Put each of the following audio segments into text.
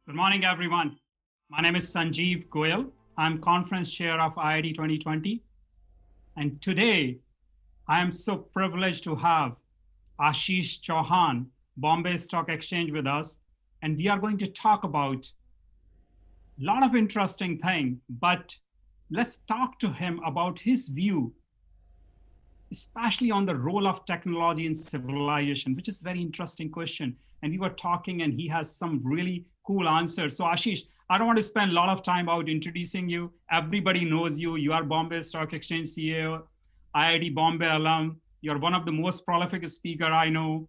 Good morning, everyone. My name is Sanjiv Goyal. I'm conference chair of IIT 2020. And today, I am so privileged to have Ashish Chauhan, Bombay Stock Exchange with us. And we are going to talk about a lot of interesting things, but let's talk to him about his view, especially on the role of technology in civilization, which is a very interesting question. And we were talking and he has some really cool answers. So Ashish, I don't want to spend a lot of time out introducing you. Everybody knows you. You are Bombay Stock Exchange CEO, IIT Bombay alum. You're one of the most prolific speaker I know.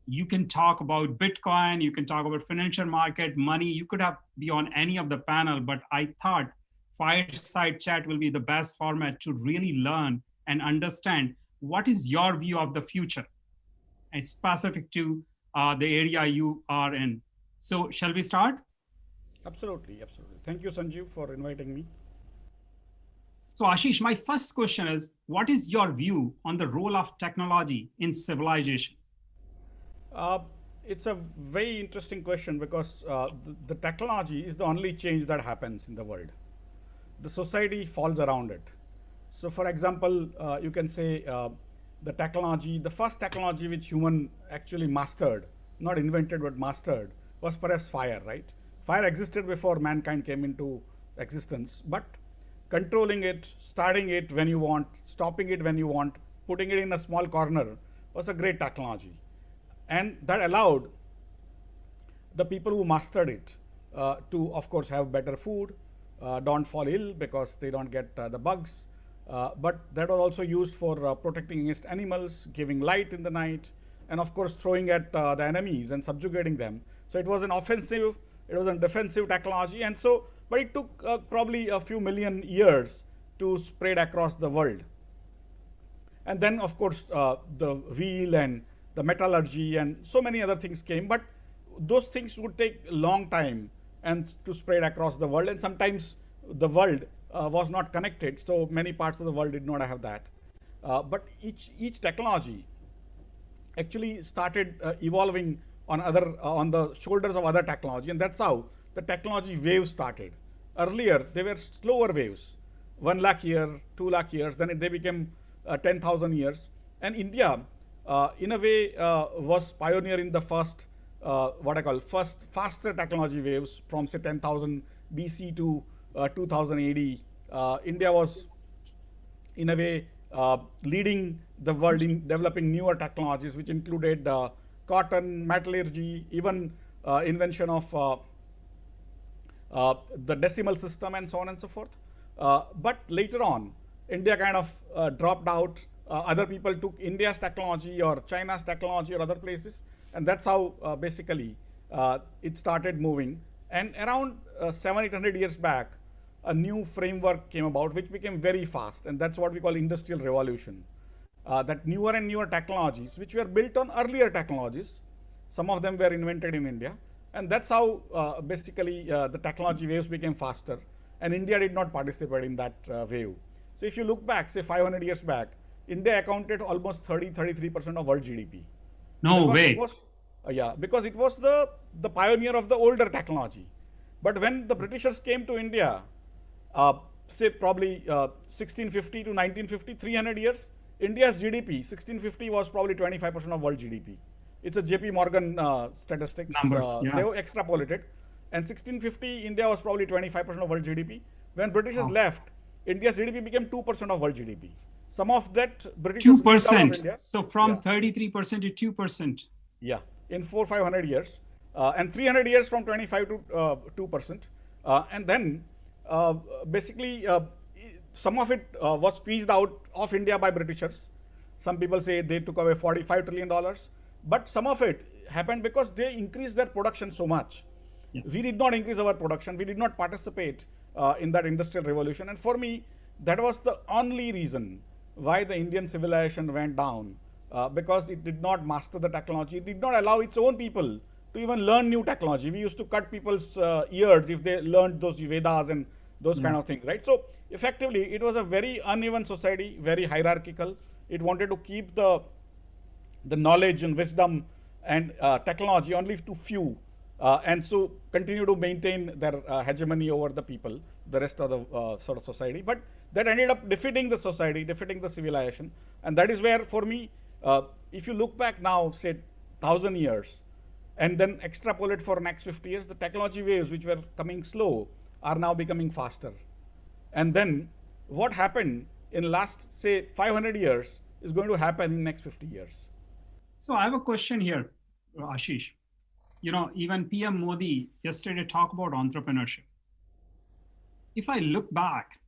You can talk about Bitcoin. You can talk about financial market, money. You could have be on any of the panel, but I thought fireside chat will be the best format to really learn and understand what is your view of the future and specific to the area you are in. So shall we start? Absolutely, absolutely. Thank you, Sanjeev, for inviting me. So Ashish, my first question is, what is your view on the role of technology in civilization? Uh, it's a very interesting question because the technology is the only change that happens in the world. The society falls around it. So, for example, you can say the technology, the first technology which human actually mastered, not invented but mastered, was perhaps fire, right? Fire existed before mankind came into existence, but controlling it, starting it when you want, stopping it when you want, putting it in a small corner was a great technology. And that allowed the people who mastered it to, of course, have better food, don't fall ill because they don't get the bugs. But that was also used for protecting against animals, giving light in the night, and of course throwing at the enemies and subjugating them. So it was an offensive, it was a defensive technology, and so, but it took probably a few million years to spread across the world. And then, of course, the wheel and the metallurgy and so many other things came, but those things would take a long time and to spread across the world, and sometimes the world was not connected, so many parts of the world did not have that. But each technology actually started evolving on the shoulders of other technology, and that's how the technology waves started. Earlier, they were slower waves, 1 lakh year, 2 lakh years, then they became 10,000 years. And India, in a way, was pioneer in the first, what I call first faster technology waves from say 10,000 BC to 2000 AD. India was in a way leading the world in developing newer technologies, which included cotton, metallurgy, even invention of the decimal system and so on and so forth. But later on, India kind of dropped out. Other people took India's technology or China's technology or other places, and that's how basically it started moving. And around 700-800 years back, a new framework came about which became very fast, and that's what we call industrial revolution. That newer and newer technologies which were built on earlier technologies, some of them were invented in India, and that's how basically the technology waves became faster, and India did not participate in that wave. So if you look back, say 500 years back, India accounted almost 30-33% of world GDP No because it way. was yeah, because it was the pioneer of the older technology. But when the Britishers came to India, uh, say probably 1650 to 1950, 300 years, India's GDP 1650 was probably 25% of world GDP. It's a JP Morgan statistics. Numbers, They yeah. extrapolated, and 1650 India was probably 25% of world GDP. When Britishers Oh, left, India's GDP became 2% of world GDP. Some of that Britishers squeezed out of 2%. India. So Yeah, from 33% to 2%. yeah, in 400-500 years, and 300 years from 25 to 2%, and then uh, basically some of it was squeezed out of India by Britishers. Some people say they took away $45 trillion, but some of it happened because they increased their production so much. Yeah. We did not increase our production. We did not participate in that industrial revolution. And for me, that was the only reason why the Indian civilization went down, because it did not master the technology. It did not allow its own people to even learn new technology. We used to cut people's ears if they learned those Vedas and those Yeah. kind of things, right? So effectively, it was a very uneven society, very hierarchical. It wanted to keep the knowledge and wisdom and technology only to few, and so continue to maintain their hegemony over the people, the rest of the sort of society. But that ended up defeating the society, defeating the civilization, and that is where, for me, if you look back now, say 1,000 years, and then extrapolate for next 50 years, the technology waves which were coming slow are now becoming faster. And then what happened in last, say, 500 years is going to happen in next 50 years. So I have a question here, Ashish. Even PM Modi yesterday talked about entrepreneurship. If I look back,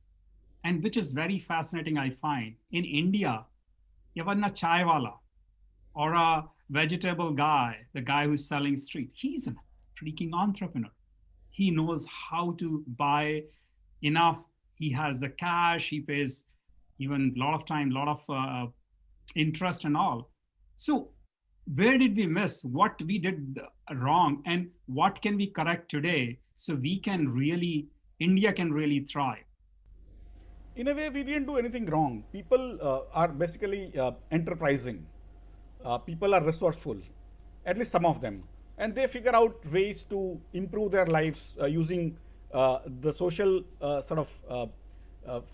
and which is very fascinating, I find in India, even a chai wala or a vegetable guy, the guy who's selling street, he's a freaking entrepreneur. He knows how to buy enough. He has the cash. He pays even a lot of time, a lot of interest and all. So where did we miss? What we did wrong, and what can we correct today so India can really thrive? In a way, we didn't do anything wrong. People are basically enterprising. People are resourceful, at least some of them, and they figure out ways to improve their lives using the social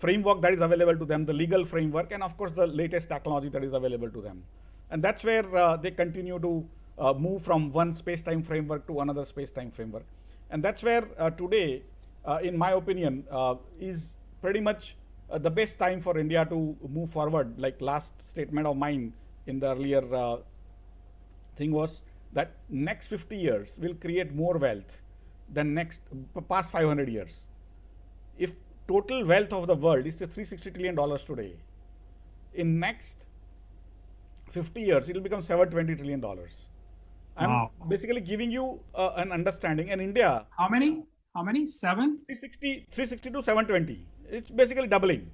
framework that is available to them, the legal framework, and of course the latest technology that is available to them. And that's where they continue to move from one space-time framework to another space-time framework. And that's where today, in my opinion, is pretty much the best time for India to move forward. Like last statement of mine in the earlier thing was that next 50 years will create more wealth than past 500 years. If total wealth of the world is $360 trillion today, in next 50 years it will become $720 trillion. I'm basically giving you an understanding. And India, how many? 360 to 720. It's basically doubling.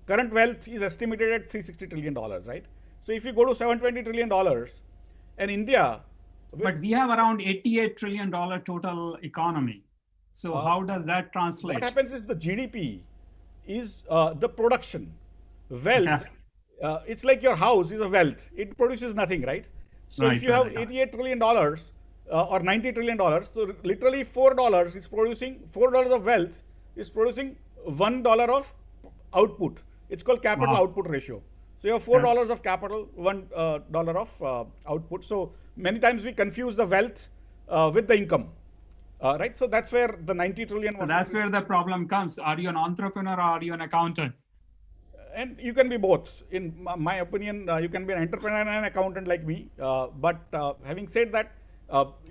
Current wealth is estimated at $360 trillion, right? So if you go to $720 trillion, and India, but we have around $88 trillion total economy. So how does that translate? What happens is the GDP is the production. Wealth, okay. It's like your house is a wealth. It produces nothing, right? So if you have $88 trillion or $90 trillion, so literally $4 is producing, $4 of wealth is producing $1 of output. It's called capital output ratio. So you have $4 of capital, $1 of output. So many times we confuse the wealth with the income. Right, so that's where the 90 trillion. So that's where the problem comes. Are you an entrepreneur or are you an accountant? And you can be both. In my opinion, you can be an entrepreneur and an accountant like me. But having said that,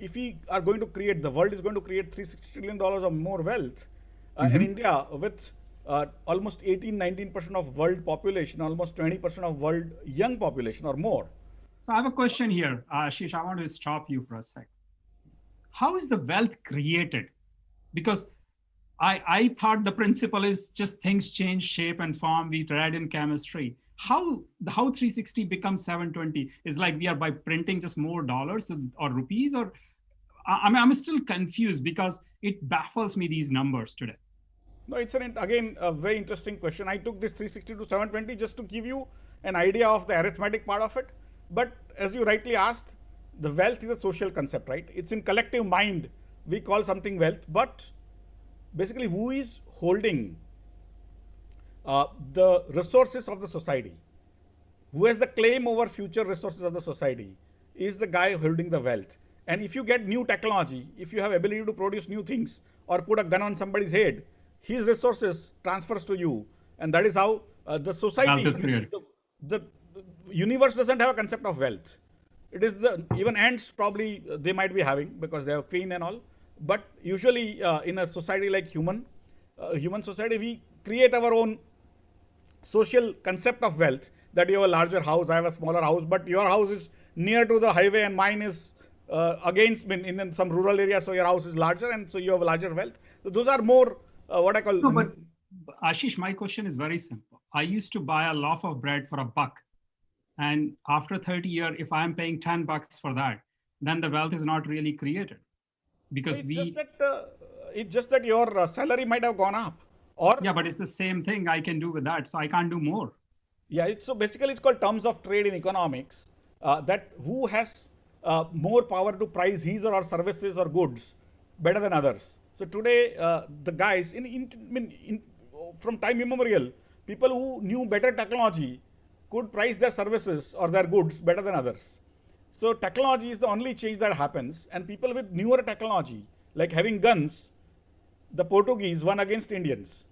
if we are going to create, the world is going to create $360 trillion of more wealth, and India with almost 18-19% of world population, almost 20% of world young population or more. So I have a question here, Ashish. I want to stop you for a sec. How is the wealth created? Because I thought the principle is just things change shape and form. We read in chemistry. How 360 becomes 720 is like we are by printing just more dollars or rupees, or I'm still confused because it baffles me, these numbers today. No, it's again a very interesting question. I took this 360 to 720 just to give you an idea of the arithmetic part of it. But as you rightly asked, the wealth is a social concept, right? It's in collective mind. We call something wealth, but basically who is holding the resources of the society? Who has the claim over future resources of the society is the guy holding the wealth. And if you get new technology, if you have ability to produce new things or put a gun on somebody's head, his resources transfers to you. And that is how the society, the universe doesn't have a concept of wealth. It is even ants probably they might be having because they have queen and all. But usually in a society like human society, we create our own social concept of wealth, that you have a larger house, I have a smaller house, but your house is near to the highway and mine is in some rural area, so your house is larger and so you have a larger wealth. So those are more what I call. No, but Ashish, my question is very simple. I used to buy a loaf of bread for $1. And after 30 years, if I'm paying $10 for that, then the wealth is not really created. Because it's just that your salary might have gone up. Or yeah, but it's the same thing I can do with that. So I can't do more. Yeah, so basically it's called terms of trade in economics. That who has more power to price his or her services or goods better than others. So today, the guys from time immemorial, people who knew better technology could price their services or their goods better than others. So technology is the only change that happens, and people with newer technology, like having guns, the Portuguese won against Indians.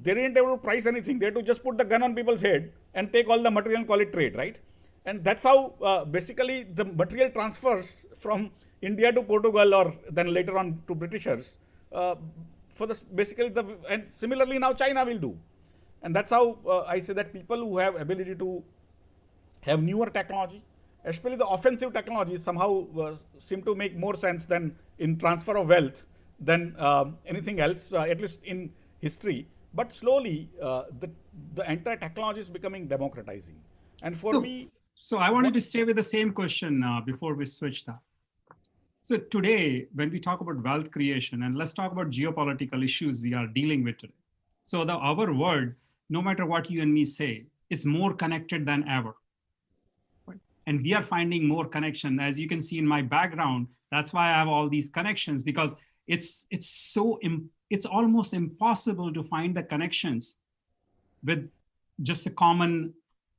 They didn't able to price anything. They had to just put the gun on people's head and take all the material and call it trade, right? And that's how basically the material transfers from India to Portugal or then later on to Britishers. For the basically the and similarly now China will do, and that's how I say that people who have ability to have newer technology, especially the offensive technologies, somehow seem to make more sense than in transfer of wealth than anything else, at least in history. But slowly, the entire technology is becoming democratizing. And for So, me, so I wanted to stay with the same question before we switch that. So today, when we talk about wealth creation, and let's talk about geopolitical issues we are dealing with today. So our world, no matter what you and me say, is more connected than ever. Right? And we are finding more connection. As you can see in my background, that's why I have all these connections, because it's almost impossible to find the connections with just a common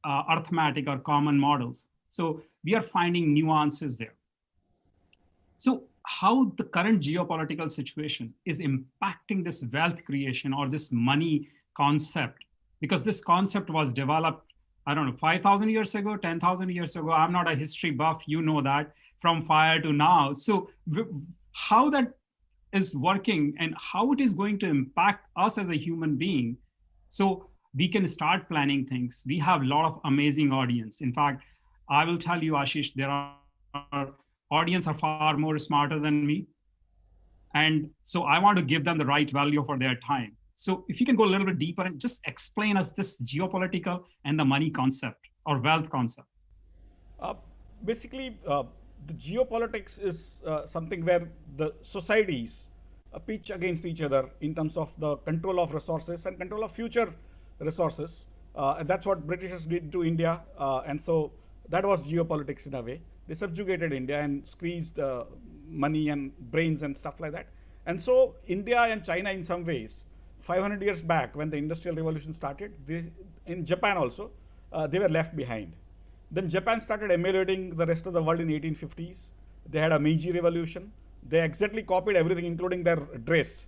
arithmetic or common models. So we are finding nuances there. So how the current geopolitical situation is impacting this wealth creation or this money concept, because this concept was developed, I don't know, 5,000 years ago, 10,000 years ago. I'm not a history buff, you know that, from fire to now. So how that is working and how it is going to impact us as a human being, so we can start planning things. We have a lot of amazing audience. In fact, I will tell you, Ashish, there are audience are far more smarter than me. And so I want to give them the right value for their time. So if you can go a little bit deeper and just explain us this geopolitical and the money concept or wealth concept. Basically, the geopolitics is something where the societies pitch against each other in terms of the control of resources and control of future resources. And that's what Britishers did to India. And so that was geopolitics in a way. They subjugated India and squeezed money and brains and stuff like that. And so India and China, in some ways, 500 years back when the Industrial Revolution started, in Japan also, they were left behind. Then Japan started emulating the rest of the world in 1850s. They had a Meiji Revolution. They exactly copied everything, including their dress.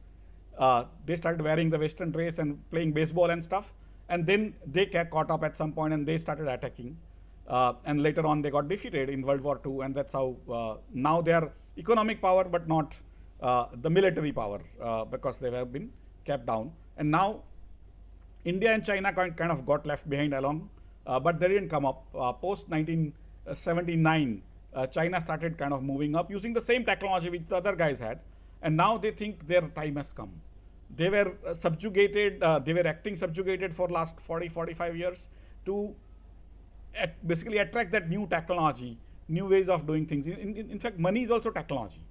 They started wearing the Western dress and playing baseball and stuff. And then they caught up at some point and they started attacking. And later on, they got defeated in World War II. And that's how now they are economic power, but not the military power, because they have been kept down. And now India and China kind of got left behind along. But they didn't come up. Post 1979, China started kind of moving up using the same technology which the other guys had. And now they think their time has come. They were subjugated, they were acting subjugated for last 40, 45 years to basically attract that new technology, new ways of doing things. In fact, money is also technology.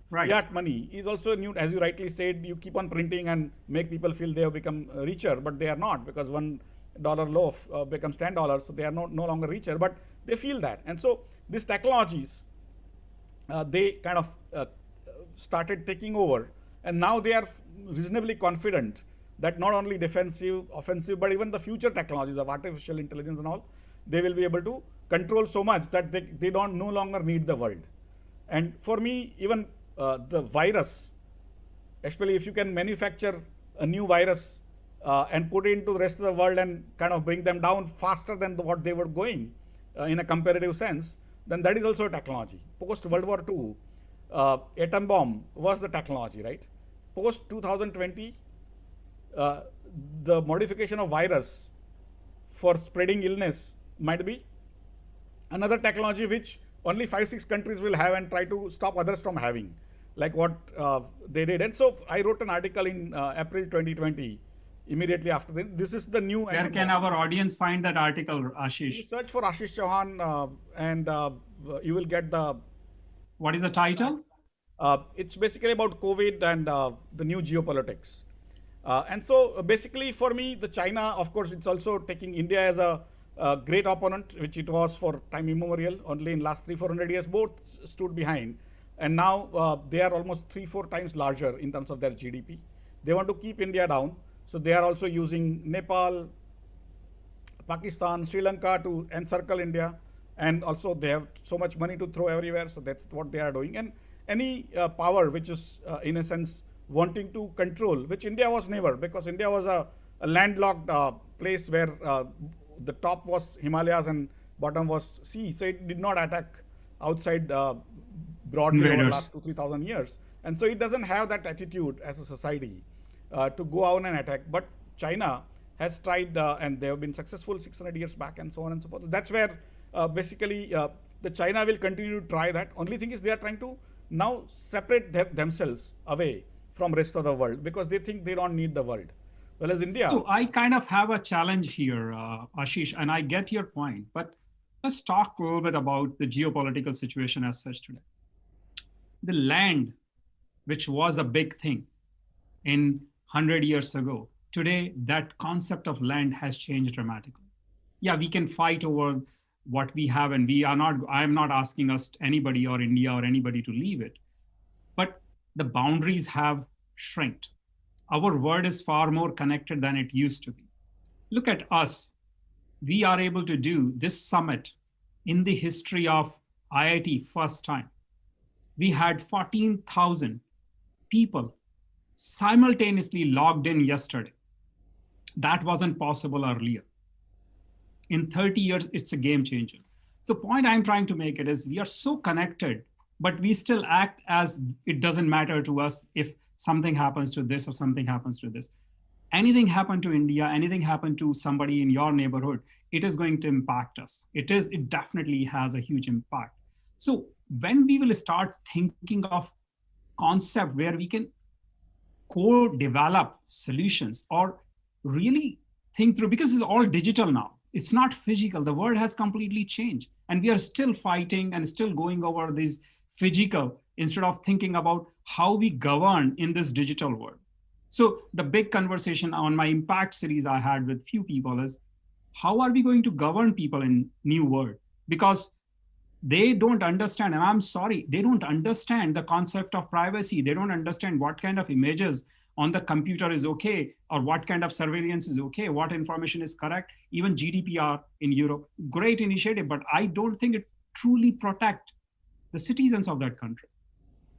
Right. Fiat money is also new, as you rightly said. You keep on printing and make people feel they have become richer, but they are not, because $1 loaf becomes $10, so they are no longer richer, but they feel that. And so these technologies, they kind of started taking over, and now they are reasonably confident that not only defensive, offensive, but even the future technologies of artificial intelligence and all, they will be able to control so much that they don't no longer need the world. And for me, even the virus, especially if you can manufacture a new virus and put it into the rest of the world and kind of bring them down faster than what they were going in a comparative sense, then that is also a technology. Post World War II, atom bomb was the technology, right? Post 2020, the modification of virus for spreading illness might be another technology which only 5-6 countries will have and try to stop others from having, like what they did. And so I wrote an article in April 2020, immediately after this. This is the new. Where can our audience find that article, Ashish? You search for Ashish Chauhan and you will get the. What is the title? It's basically about COVID and the new geopolitics. And so basically for me, the China, of course, it's also taking India as a great opponent, which it was for time immemorial. Only in last 300-400 years, both stood behind. And now they are almost 3-4 times larger in terms of their GDP. They want to keep India down, so they are also using Nepal, Pakistan, Sri Lanka to encircle India, and also they have so much money to throw everywhere. So that's what they are doing. And any power which is, in a sense, wanting to control, which India was never, because India was a landlocked place where the top was Himalayas and bottom was sea, so it did not attack outside broadly over the last Invaders. 2-3 thousand years, and so it doesn't have that attitude as a society to go out and attack. But China has tried, and they have been successful 600 years back, and so on and so forth. That's where basically the China will continue to try that. Only thing is they are trying to now separate themselves away from rest of the world because they think they don't need the world. Well, as India, So I kind of have a challenge here, Ashish, and I get your point, but let's talk a little bit about the geopolitical situation as such today. The land, which was a big thing in 100 years ago, today that concept of land has changed dramatically. Yeah, we can fight over what we have, and we are not, I'm not asking us, anybody or India or anybody to leave it, but the boundaries have shrinked. Our world is far more connected than it used to be. Look at us. We are able to do this summit in the history of IIT first time. We had 14,000 people simultaneously logged in yesterday. That wasn't possible earlier. In 30 years, it's a game changer. The point I'm trying to make it is we are so connected, but we still act as it doesn't matter to us if something happens to this or something happens to this. Anything happen to India, anything happen to somebody in your neighborhood, it is going to impact us. It definitely has a huge impact. So when we will start thinking of concept where we can co-develop solutions or really think through, because it's all digital now, it's not physical, the world has completely changed, and we are still fighting and still going over this physical instead of thinking about how we govern in this digital world. So the big conversation on my impact series I had with few people is how are we going to govern people in new world? Because they don't understand, and I'm sorry, they don't understand the concept of privacy. They don't understand what kind of images on the computer is okay, or what kind of surveillance is okay, what information is correct. Even GDPR in Europe, great initiative, but I don't think it truly protect the citizens of that country.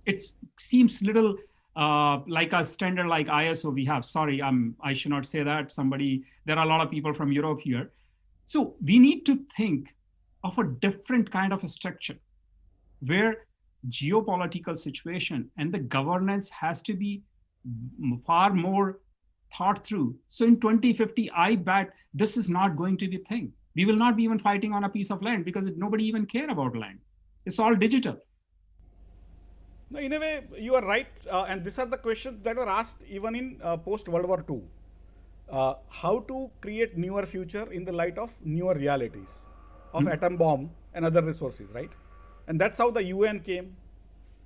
It seems little like a standard like ISO we have. Sorry, I should not say that. There are a lot of people from Europe here. So we need to think of a different kind of a structure where geopolitical situation and the governance has to be far more thought through. So in 2050, I bet this is not going to be a thing. We will not be even fighting on a piece of land because nobody even care about land. It's all digital. no, in a way, you are right, and these are the questions that were asked even in post World War II. How to create newer future in the light of newer realities of atom bomb and other resources, right? And that's how the UN came.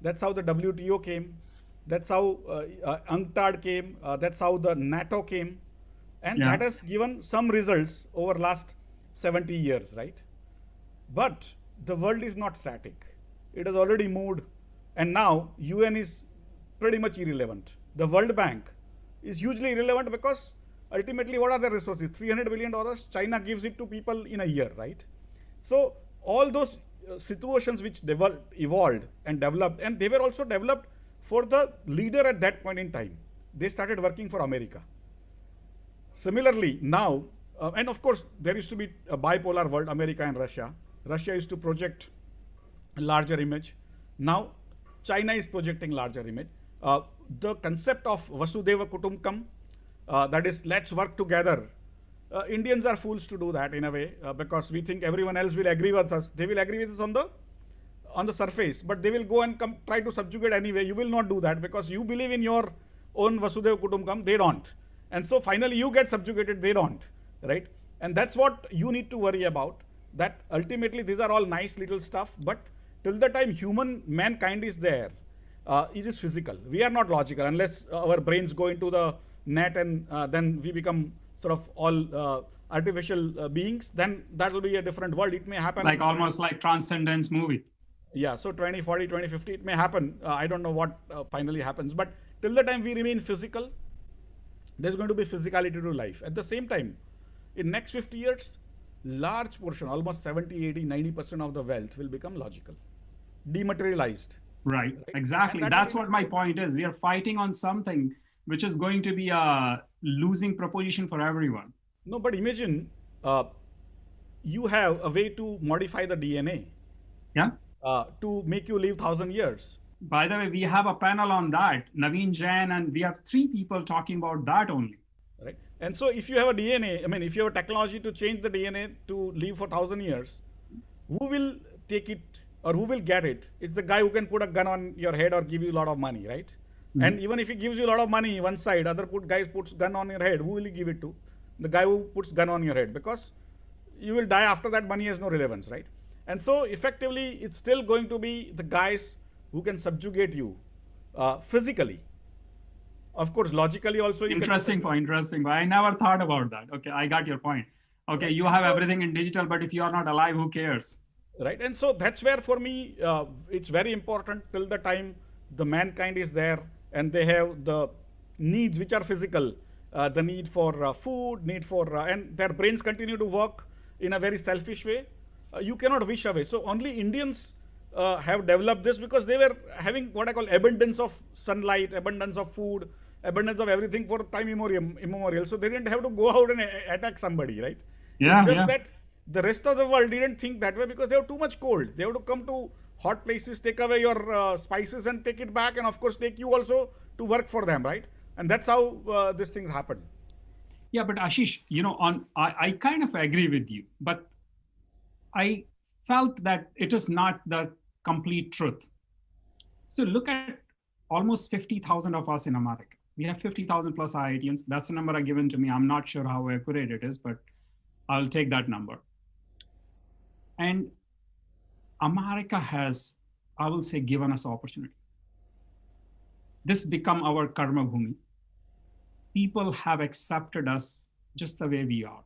That's how the WTO came. That's how UNCTAD came. That's how the NATO came, and Yeah. that has given some results over last 70 years, right? But the world is not static. It has already moved, and now UN is pretty much irrelevant. The World Bank is hugely irrelevant because ultimately, what are the resources? $300 billion. China gives it to people in a year, right? So all those situations which evolved and developed, and they were also developed for the leader at that point in time. They started working for America. Similarly, now, and of course, there used to be a bipolar world, America and Russia. Russia used to project a larger image. Now, China is projecting larger image. The concept of Vasudeva Kutumbakam, that is, let's work together. Indians are fools to do that in a way because we think everyone else will agree with us. They will agree with us on the surface, but they will go and try to subjugate anyway. You will not do that because you believe in your own Vasudeva Kutumbakam. They don't, and so finally you get subjugated. They don't, right? And that's what you need to worry about. That ultimately these are all nice little stuff, but till the time mankind is there, it is physical. We are not logical unless our brains go into the net and then we become sort of all artificial beings. Then that will be a different world. It may happen Like almost like Transcendence movie. Yeah, so 2040, 2050, it may happen. I don't know what finally happens, but till the time we remain physical, there's going to be physicality to life. At the same time, in next 50 years, large portion, almost 70, 80, 90% of the wealth will become logical, dematerialized, Right, right? And exactly. that will That's lead what my to, point is. We are fighting on something which is going to be a losing proposition for everyone. no, but imagine uh, you have a way to modify the DNA Yeah. to make you live 1,000 years. By the way, we have a panel on that, Naveen Jain, and we have three people talking about that only. Right? And so if you have a DNA, I mean, if you have a technology to change the DNA to live for 1,000 years, who will take it or who will get it? It's the guy who can put a gun on your head or give you a lot of money, right? And Mhm. even if he gives you a lot of money, one side, other guys puts gun on your head, who will he give it to? The guy who puts gun on your head, because you will die after that. Money has no relevance, right? And so effectively, it's still going to be the guys who can subjugate you physically. Of course, logically also you can be Interesting point. subjugated, Interesting point. I never thought about that. Okay, I got your point. Okay, right? you And have so everything in digital, but if you are not alive, who cares? right, and so that's where for me it's very important till the time the mankind is there and they have the needs which are physical, the need for food, need for and their brains continue to work in a very selfish way. You cannot wish away. So only Indians have developed this because they were having what I call abundance of sunlight, abundance of food, abundance of everything for time immemorial. So they didn't have to go out and attack somebody, right? It's Yeah, just yeah. that the rest of the world didn't think that way because they have too much cold. They have to come to hot places, take away your spices and take it back, and of course take you also to work for them, right? And that's how these things happen. Yeah, but Ashish, I kind of agree with you, but I felt that it is not the complete truth. So look at almost 50,000 of us in America. We have 50,000 plus IITians. That's the number given to me. I'm not sure how accurate it is, but I'll take that number. And America has, I will say, given us opportunity. This become our karma bhumi. People have accepted us just the way we are.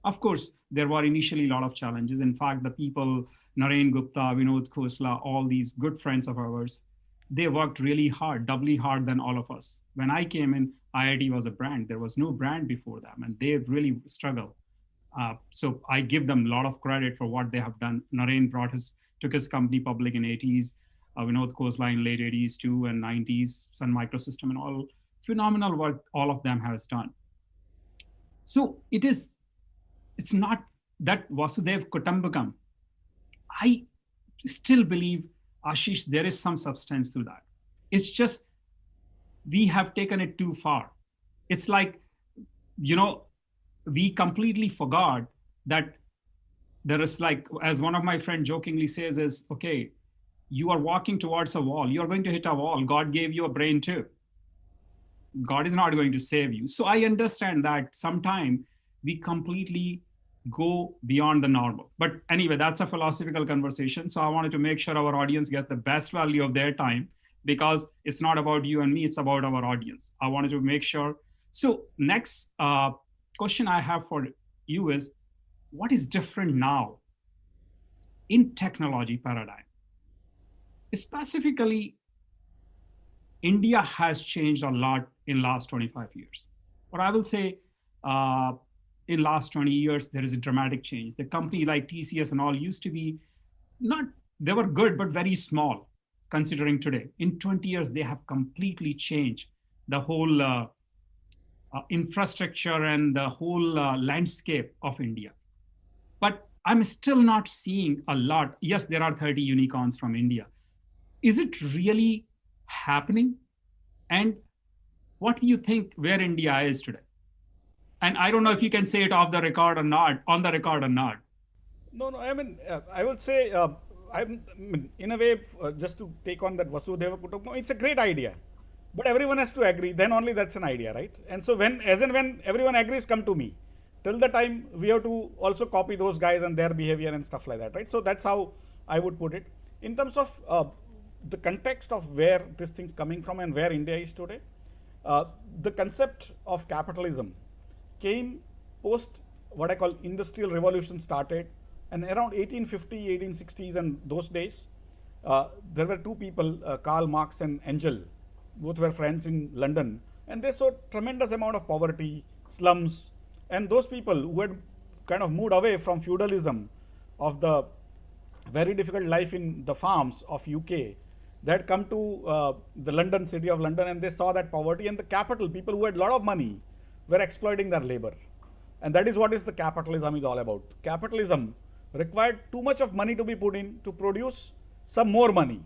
Of course, there were initially a lot of challenges. In fact, the people, Naren Gupta, Vinod Khosla, all these good friends of ours, they worked really hard, doubly hard than all of us. When I came in, IIT was a brand. There was no brand before them, and they really struggled. So I give them a lot of credit for what they have done. Naren took his company public in 80s. Vinod Khosla in late 80s too and 90s. Sun Microsystem and all phenomenal work all of them has done. So it's not that Vasudev Kutumbakam. I still believe, Ashish, there is some substance to that. It's just we have taken it too far. It's like, you know, we completely forgot that there is, like, as one of my friends jokingly says, is okay, you are walking towards a wall, you're going to hit a wall. God gave you a brain too. God is not going to save you. So I understand that sometimes we completely go beyond the normal. But anyway, that's a philosophical conversation. So I wanted to make sure our audience gets the best value of their time, because it's not about you and me, it's about our audience. I wanted to make sure. So next question I have for you is, what is different now in technology paradigm? Specifically, India has changed a lot in last 25 years. But I will say, uh, in last 20 years, there is a dramatic change. The company like TCS and all used to be not, they were good, but very small considering today. In 20 years, they have completely changed the whole infrastructure and the whole landscape of India. But I'm still not seeing a lot. Yes, there are 30 unicorns from India. Is it really happening? And what do you think where India is today? And I don't know if you can say it off the record or not, on the record or not. No, no. I mean, I would say, I mean, in a way, just to take on that Vasudeva Kutumbakam, it's a great idea, but everyone has to agree. Then only that's an idea, right? And so when, as and when everyone agrees, come to me. Till the time we have to also copy those guys and their behavior and stuff like that, right? So that's how I would put it. In terms of the context of where this thing's coming from and where India is today, uh, the concept of capitalism came post what I call industrial revolution started, and around 1850, 1860s and those days, there were two people, Karl Marx and Engel, both were friends in London, and they saw tremendous amount of poverty, slums, and those people who had kind of moved away from feudalism, of the very difficult life in the farms of UK, they had come to the London, city of London, and they saw that poverty and the capital, people who had a lot of money were exploiting their labor. And that is what is the capitalism is all about. Capitalism required too much of money to be put in to produce some more money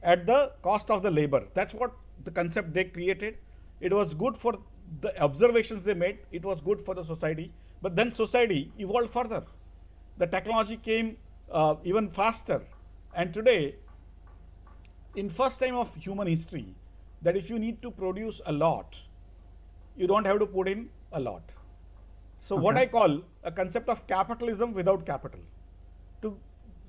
at the cost of the labor. That's what the concept they created. It was good for the observations they made. It was good for the society. But then society evolved further. The technology came even faster. And today, in first time of human history, that if you need to produce a lot, you don't have to put in a lot. So what I call a concept of capitalism without capital. To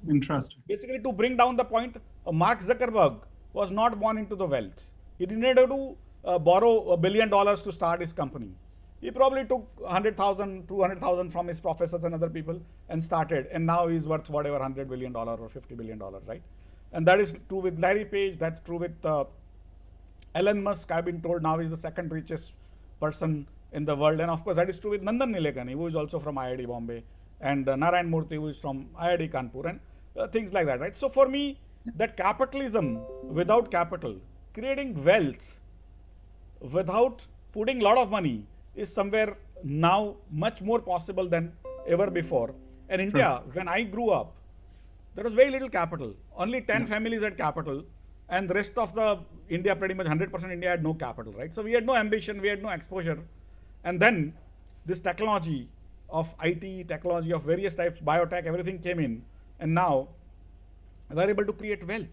Interesting. basically to bring down the point, Mark Zuckerberg was not born into the wealth. He didn't have to borrow $1 billion to start his company. He probably took 100,000, 200,000 from his professors and other people and started. And now he's worth whatever $100 billion or $50 billion, right? And that is true with Larry Page. That's true with Elon Musk. I've been told now he's the second richest person in the world. And of course, that is true with Nandan Nilekani, who is also from IIT Bombay, and Narayan Murthy, who is from IIT Kanpur, and things like that, right? So for me, that capitalism without capital, creating wealth without putting a lot of money, is somewhere now much more possible than ever before. And India, when I grew up, there was very little capital. Only 10 families had capital, and the rest of the India, pretty much 100% India, had no capital, right? So we had no ambition, we had no exposure. And then this technology of IT, technology of various types, biotech, everything came in, and now we're able to create wealth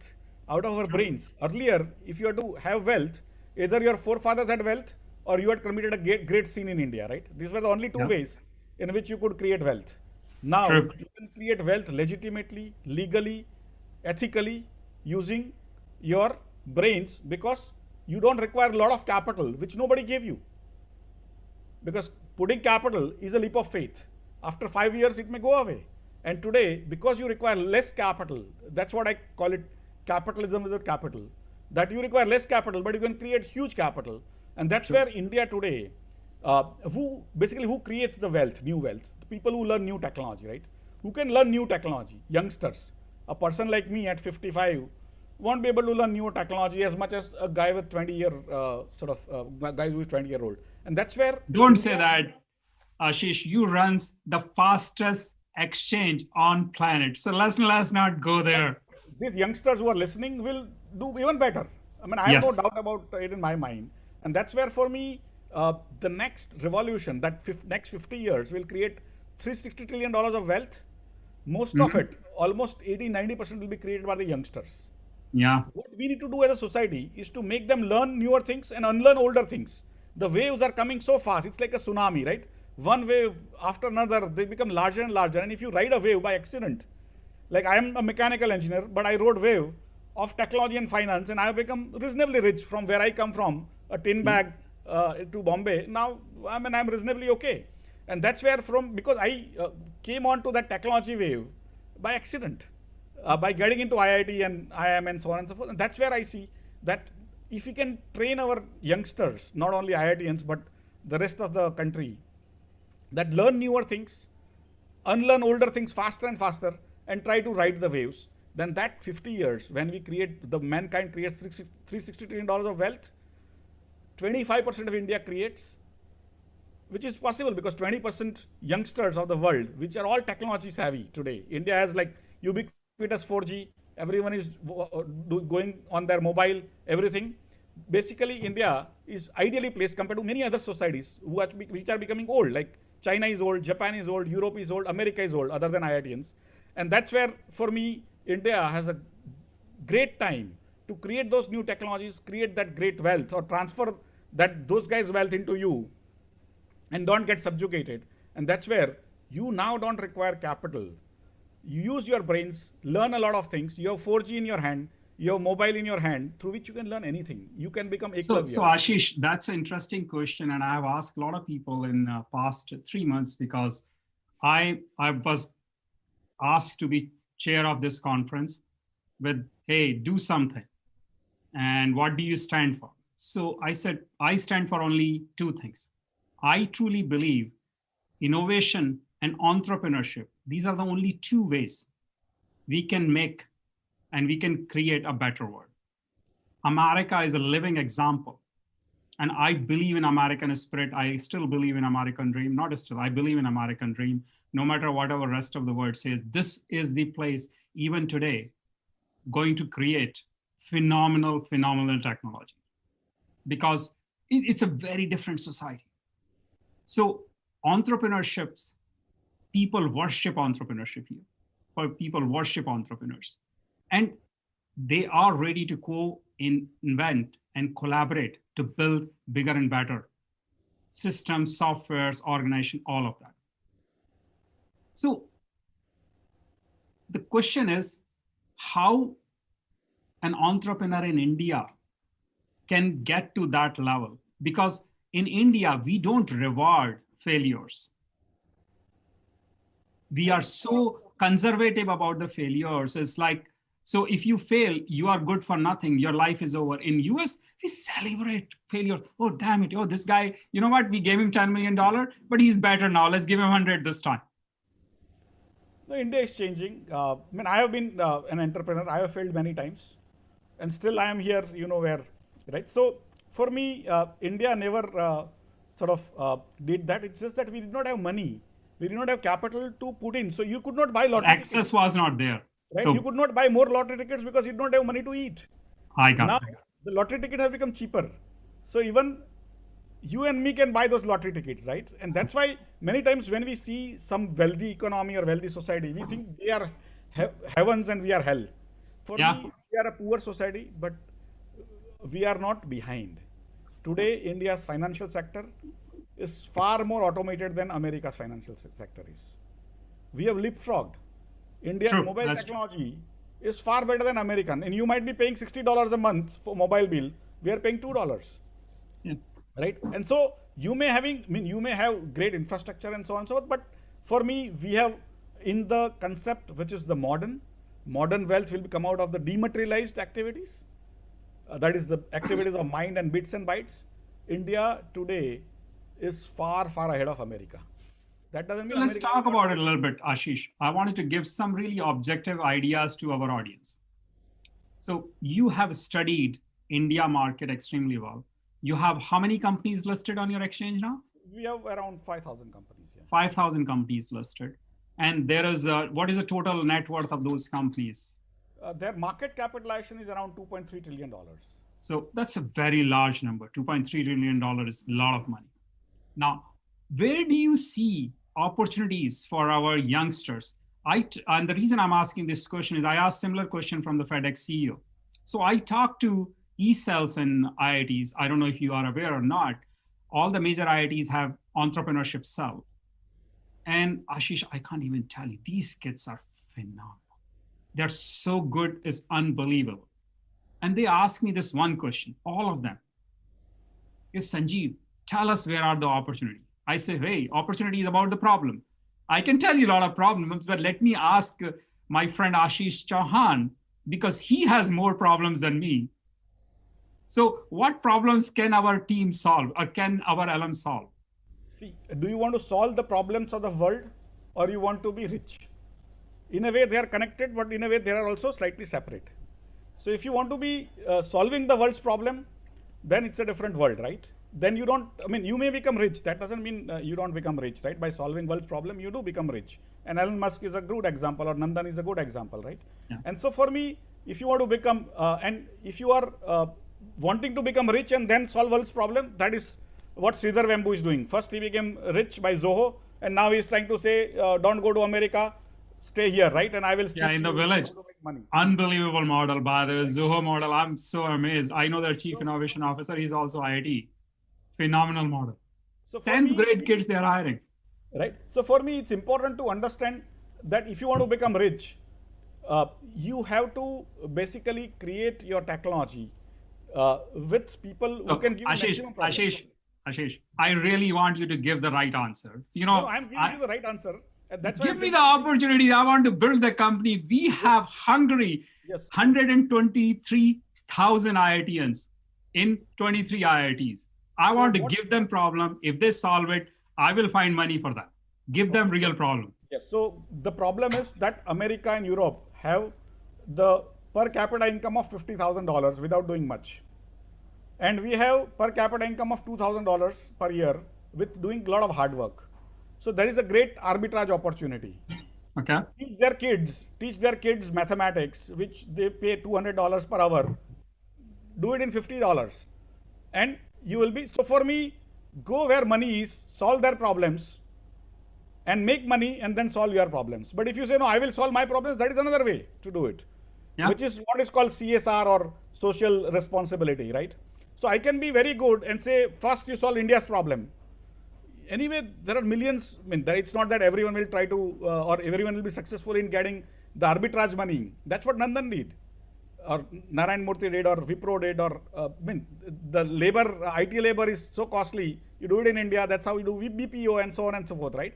out of our brains. Earlier, if you had to have wealth, either your forefathers had wealth or you had committed a great sin in India, right? These were the only two ways in which you could create wealth. Now, you can create wealth legitimately, legally, ethically, using your brains, because you don't require a lot of capital, which nobody gave you. Because putting capital is a leap of faith. After 5 years, it may go away. And today, because you require less capital, that's what I call it, capitalism without capital, that you require less capital, but you can create huge capital. And that's where India today, who creates the wealth, new wealth? The people who learn new technology, right? Who can learn new technology? Youngsters. A person like me at 55 won't be able to learn new technology as much as a guy with 20-year guy who is 20-year-old. And that's where. Don't say that, Ashish. You runs the fastest exchange on planet. So let's not go there. These youngsters who are listening will do even better. I mean, I have no doubt about it in my mind. And that's where, for me, the next revolution, that next 50 years, will create $360 trillion of wealth. Most of it, almost 80-90%, will be created by the youngsters. Yeah. What we need to do as a society is to make them learn newer things and unlearn older things. The waves are coming so fast. It's like a tsunami, right? One wave after another, they become larger and larger. And if you ride a wave by accident, like I am a mechanical engineer, but I rode wave of technology and finance, and I have become reasonably rich from where I come from, a tin bag to Bombay. Now, I mean, I'm reasonably okay. And that's where because I came onto that technology wave by accident, by getting into IIT and IIM and so on and so forth. And that's where I see that if we can train our youngsters, not only IITians, but the rest of the country, that learn newer things, unlearn older things faster and faster, and try to ride the waves, then that 50 years, when mankind creates $360 trillion of wealth, 25% of India creates, which is possible because 20% youngsters of the world, which are all technology savvy today. India has like ubiquitous 4G, everyone is going on their mobile, everything. Basically, India is ideally placed compared to many other societies which are becoming old, like China is old, Japan is old, Europe is old, America is old, other than IITians. And that's where, for me, India has a great time to create those new technologies, create that great wealth, or transfer those guys' wealth into you, and don't get subjugated. And that's where you now don't require capital. You use your brains, learn a lot of things. You have 4G in your hand, you have mobile in your hand, through which you can learn anything. You can become So Ashish, that's an interesting question, and I have asked a lot of people in the past 3 months, because I was asked to be chair of this conference with hey, do something. And what do you stand for? So I said, I stand for only two things. I truly believe innovation and entrepreneurship, these are the only two ways we can make and we can create a better world. America is a living example. And I believe in American spirit. I still believe in American dream. Not still, I believe in American dream. No matter whatever rest of the world says, this is the place, even today, going to create phenomenal technology. Because it's a very different society. So entrepreneurships, people worship entrepreneurship here. People worship entrepreneurs. And they are ready to invent and collaborate to build bigger and better systems, softwares, organization, all of that. So the question is how an entrepreneur in India can get to that level. Because in India, we don't reward failures. We are so conservative about the failures. It's like, so if you fail, you are good for nothing. Your life is over. In US, we celebrate failures. Oh, damn it. Oh, this guy, you know what? We gave him $10 million, but he's better now. Let's give him 100 this time. No, India is changing. I mean, I have been an entrepreneur. I have failed many times. And still I am here, where, right? So for me, India never did that. It's just that we did not have money. We did not have capital to put in. So you could not buy lottery Access tickets. was not there. Right? So you could not buy more lottery tickets because you did not have money to eat. I got Now, it. the lottery ticket has become cheaper. So even you and me can buy those lottery tickets, right? And that's why many times when we see some wealthy economy or wealthy society, we think they are heavens and we are hell. For me, we are a poor society, but we are not behind. Today, India's financial sector is far more automated than America's financial sector is. We have leapfrogged. India's mobile technology is far better than American. And you might be paying $60 a month for mobile bill. We are paying $2. Yeah. Right? And so you may have great infrastructure and so on and so forth, but for me, we have in the concept which is the modern wealth will come out of the dematerialized activities. That is the activities of mind and bits and bytes. India today is far ahead of America. That doesn't mean. So let's talk about it a little bit, Ashish. I wanted to give some really objective ideas to our audience. So you have studied India market extremely well. You have how many companies listed on your exchange now? We have around 5,000 companies. Yeah. 5,000 companies listed. And there is what is the total net worth of those companies? Their market capitalization is around $2.3 trillion. So that's a very large number. $2.3 trillion is a lot of money. Now, where do you see opportunities for our youngsters? And the reason I'm asking this question is I asked similar question from the FedEx CEO. So I talked to e-cells and IITs. I don't know if you are aware or not. All the major IITs have entrepreneurship cells. And Ashish, I can't even tell you, these kids are phenomenal. They're so good, it's unbelievable. And they ask me this one question, all of them, is Sanjeev, tell us where are the opportunities. I say, hey, opportunity is about the problem. I can tell you a lot of problems, but let me ask my friend Ashish Chauhan, because he has more problems than me. So what problems can our team solve or can our LM solve? See, do you want to solve the problems of the world or you want to be rich? In a way they are connected, but in a way they are also slightly separate. So if you want to be solving the world's problem, then it's a different world, right? Then you don't, you may become rich. That doesn't mean you don't become rich, right? By solving world's problem, you do become rich. And Elon Musk is a good example, or Nandan is a good example, right? Yeah. And so for me, if you want to become, and if you are wanting to become rich and then solve world's problem, that is what Sridhar Vembu is doing. First he became rich by Zoho, and now he is trying to say, don't go to America, stay here, right? And I will in the village. Money. Unbelievable model by the Zoho model. I'm so amazed. I know their chief innovation officer. He's also IIT. Phenomenal model. So 10th grade kids they are hiring. Right. So for me, it's important to understand that if you want to become rich, you have to basically create your technology with people who can give maximum profit. Ashish, I really want you to give the right answer. No, I'm giving you the right answer. And that's why Give I'm me saying, the opportunities. I want to build the company. We have Hungary, yes, 123,000 IITians in 23 IITs. I so want to what, give them problem. If they solve it, I will find money for that. Give them okay, real problem. yes, so the problem is that America and Europe have the per capita income of $50,000 without doing much. And we have per capita income of $2,000 per year with doing a lot of hard work. So there is a great arbitrage opportunity. Okay. Teach their kids mathematics, which they pay $200 per hour. Do it in $50, and you will be. So for me, go where money is, solve their problems, and make money, and then solve your problems. But if you say no, I will solve my problems, that is another way to do it, Yeah. which is what is called CSR or social responsibility, right? So I can be very good and say first you solve India's problem. Anyway, there are millions. I mean, it's not that everyone will try to or everyone will be successful in getting the arbitrage money. That's what Nandan did, or Narayan Murthy did, or Wipro did, or I mean, the labor, IT labor is so costly. You do it in India. That's how you do BPO and so on and so forth, right?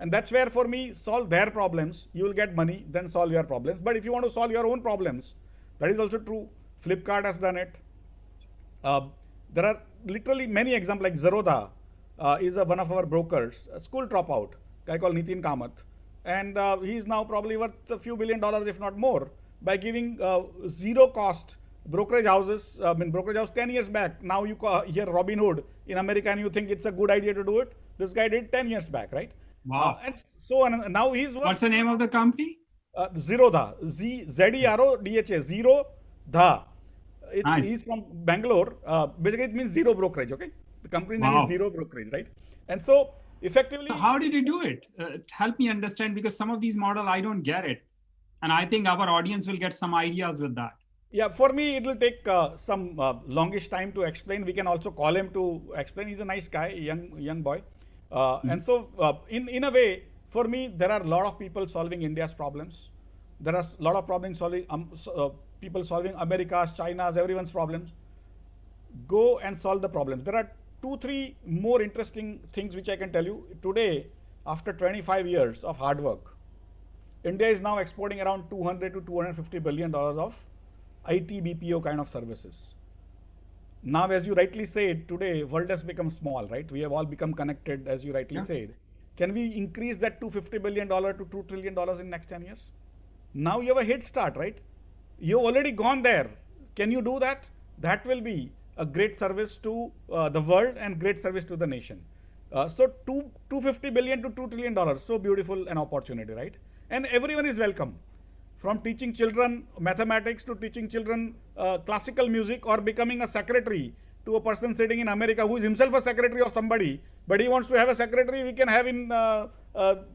And that's where, for me, solve their problems. You will get money, then solve your problems. But if you want to solve your own problems, that is also true. Flipkart has done it. Uh, there are literally many examples, like Zerodha is one of our brokers, a school dropout, guy called Nitin Kamath. And he is now probably worth a few $1 billion, if not more, by giving zero cost brokerage houses. I mean, brokerage house 10 years back. Now you hear Robinhood in America and you think it's a good idea to do it. This guy did 10 years back, right? Wow. And so on. And now he's What's worth the name of the company? Zerodha, Zero Dha. Zero Dha. Nice. He's from Bangalore. Basically, it means zero brokerage. Okay, the company name is Wow. Zero Brokerage, right? And so, So effectively, how did you do it? Help me understand, because some of these model I don't get it, and I think our audience will get some ideas with that. yeah, for me, it will take some longish time to explain. We can also call him to explain. He's a nice guy, young boy, and Mhm. so in a way, for me, there are a lot of people solving India's problems. There are a lot of problems solving people solving America's, China's, everyone's problems. Go and solve the problems. There are two, three more interesting things which I can tell you today. After 25 years of hard work, India is now exporting around 200 to 250 billion dollars of IT BPO kind of services. Now, as you rightly said, today world has become small, right? We have all become connected, as you rightly Yeah. said. Can we increase that $250 billion to $2 trillion in next 10 years? Now you have a head start, right? You've already gone there. Can you do that? That will be a great service to the world and great service to the nation. So 250 billion to $2 trillion, so beautiful an opportunity, right? And everyone is welcome, from teaching children mathematics to teaching children classical music, or becoming a secretary to a person sitting in America who is himself a secretary of somebody, but he wants to have a secretary. We can have in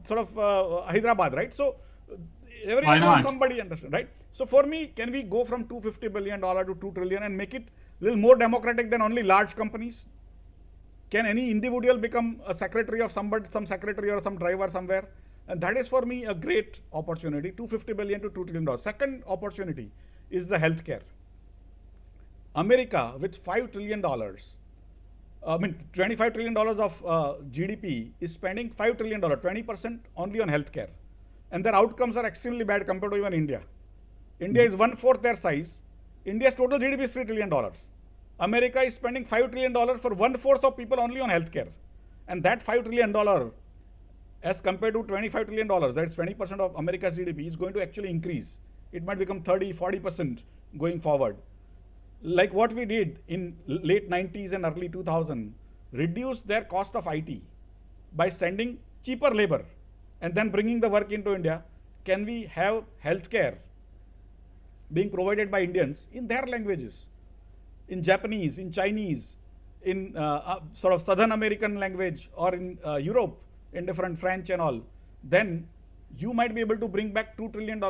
sort of Hyderabad, right? So Why everyone wants not? somebody, understand, right? So for me, can we go from $250 billion to $2 trillion and make it a little more democratic than only large companies? Can any individual become a secretary of somebody, some secretary or some driver somewhere? And that is for me a great opportunity. 250 billion to $2 trillion. Second opportunity is the healthcare. America with $5 trillion, I mean $25 trillion of GDP, is spending $5 trillion, 20% only on healthcare, and their outcomes are extremely bad compared to even India. India Mhm. is one-fourth their size. India's total GDP is $3 trillion. America is spending $5 trillion for one-fourth of people only on healthcare, and that $5 trillion, as compared to $25 trillion, that's 20% of America's GDP, is going to actually increase. It might become 30-40% going forward. Like what we did in late 90s and early 2000, reduce their cost of IT by sending cheaper labor and then bringing the work into India. Can we have healthcare being provided by Indians in their languages, in Japanese, in Chinese, in sort of Southern American language, or in Europe, in different French and all? Then you might be able to bring back $2 trillion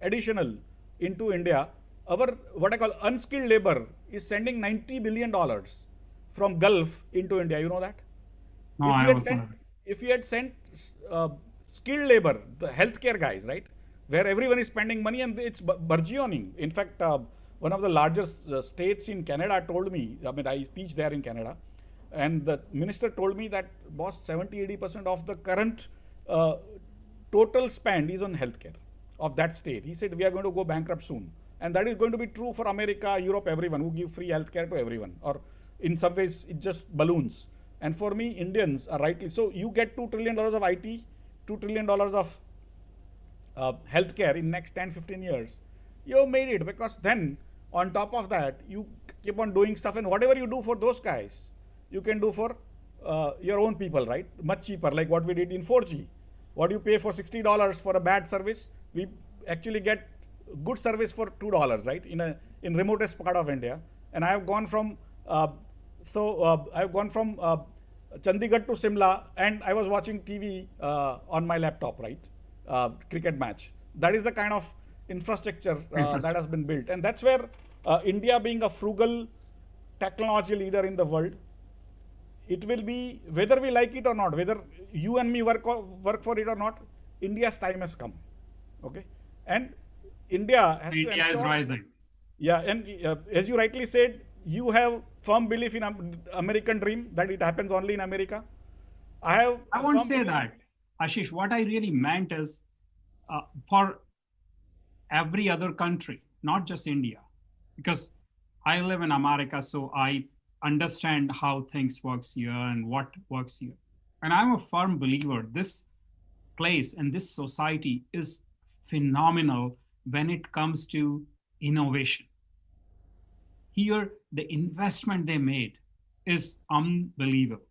additional into India. Our what I call unskilled labor is sending $90 billion from Gulf into India. You know that? No, If we I had was sent, not. if we had sent uh, skilled labor, the healthcare guys, right, where everyone is spending money and it's burgeoning. In fact, one of the largest states in Canada told me, I mean, I teach there in Canada, and the minister told me that, boss, 70-80% of the current uh, total spend is on healthcare of that state. He said we are going to go bankrupt soon. And that is going to be true for America, Europe, everyone who give free healthcare to everyone. Or in some ways, it just balloons. And for me, Indians are rightly so. You get $2 trillion of IT, $2 trillion of healthcare in next 10, 15 years. You have made it, because then on top of that, you keep on doing stuff, and whatever you do for those guys, you can do for your own people, right? Much cheaper, like what we did in 4G. What you pay for $60 for a bad service, we actually get good service for $2, right? In remotest part of India. And I have gone from Chandigarh to Simla, and I was watching TV on my laptop, right? Cricket match. That is the kind of infrastructure that has been built, and that's where India, being a frugal technology leader in the world, it will be, whether we like it or not, whether you and me work for it or not, India's time has come. Okay, and India has to India is rising. Yeah, and as you rightly said, you have firm belief in American dream, that it happens only in America. I won't say that, Ashish. What I really meant is for every other country, not just India, because I live in America, so I understand how things works here and what works here. And I'm a firm believer this place and this society is phenomenal when it comes to innovation. Here, the investment they made is unbelievable.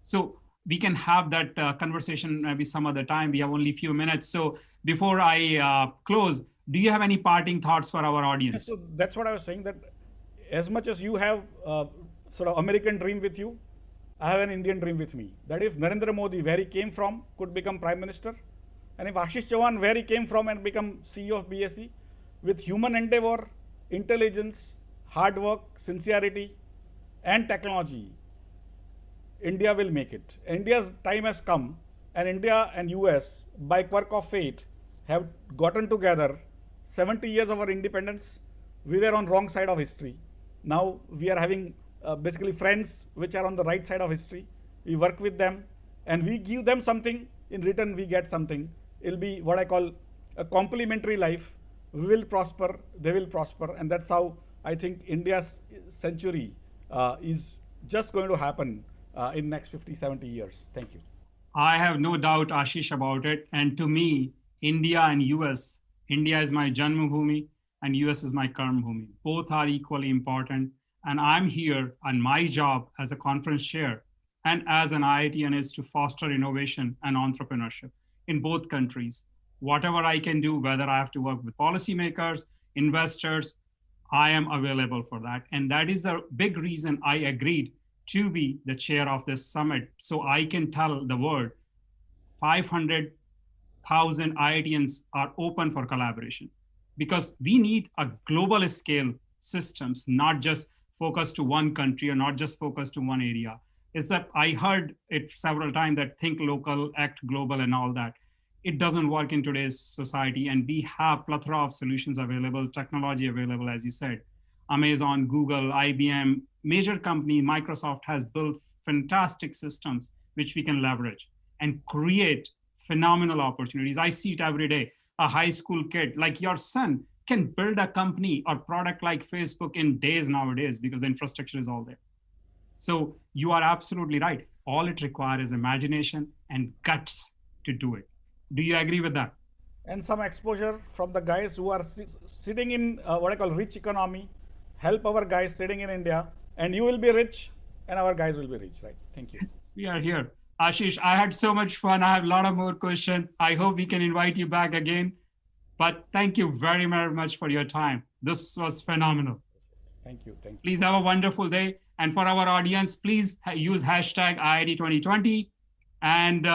So we can have that conversation maybe some other time. We have only a few minutes. So before I close, do you have any parting thoughts for our audience? So that's what I was saying, that as much as you have sort of American dream with you, I have an Indian dream with me. That if Narendra Modi, where he came from, could become Prime Minister, and if Ashish Chauhan, where he came from, and become CEO of BSE, with human endeavor, intelligence, hard work, sincerity, and technology, India will make it. India's time has come, and India and US, by quirk of fate, have gotten together. 70 years of our independence, we were on wrong side of history. Now we are having basically friends which are on the right side of history. We work with them, and we give them something. In return, we get something. It'll be what I call a complementary life. We will prosper, they will prosper, and that's how I think India's century is just going to happen in next 50, 70 years. Thank you. I have no doubt, Ashish, about it. And to me, India and US, India is my Janmabhoomi and US is my Karmabhoomi. Both are equally important. And I'm here, and my job as a conference chair and as an IITian is to foster innovation and entrepreneurship in both countries. Whatever I can do, whether I have to work with policymakers, investors, I am available for that. And that is the big reason I agreed to be the chair of this summit. So I can tell the world 500,000 IITians are open for collaboration, because we need a global scale systems, not just focused to one country or not just focused to one area. Is that I heard it several times that think local, act global and all that. It doesn't work in today's society, and we have plethora of solutions available, technology available, as you said. Amazon, Google, IBM, major company, Microsoft has built fantastic systems which we can leverage and create phenomenal opportunities. I see it every day. A high school kid like your son can build a company or product like Facebook in days nowadays because the infrastructure is all there. So you are absolutely right. All it requires is imagination and guts to do it. Do you agree with that? And some exposure from the guys who are sitting in what I call rich economy. Help our guys sitting in India, and you will be rich, and our guys will be rich, right? Thank you. We are here. Ashish, I had so much fun. I have a lot of more questions. I hope we can invite you back again. But thank you very, very much for your time. This was phenomenal. Thank you. Thank you. Please have a wonderful day. And for our audience, please use hashtag IIT2020 and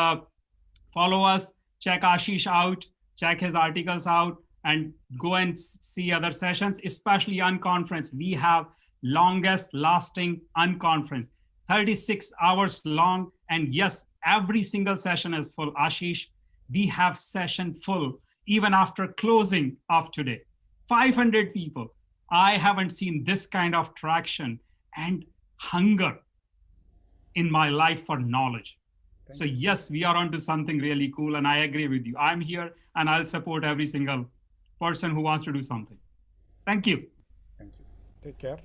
follow us. Check Ashish out, check his articles out, and go and see other sessions, especially unconference. We have longest lasting unconference, 36 hours long. And yes, every single session is full. Ashish, we have session full, even after closing of today. 500 people. I haven't seen this kind of traction and hunger in my life for knowledge. So yes, we are onto something really cool, and I agree with you. I'm here, and I'll support every single person who wants to do something. Thank you. Thank you. Take care.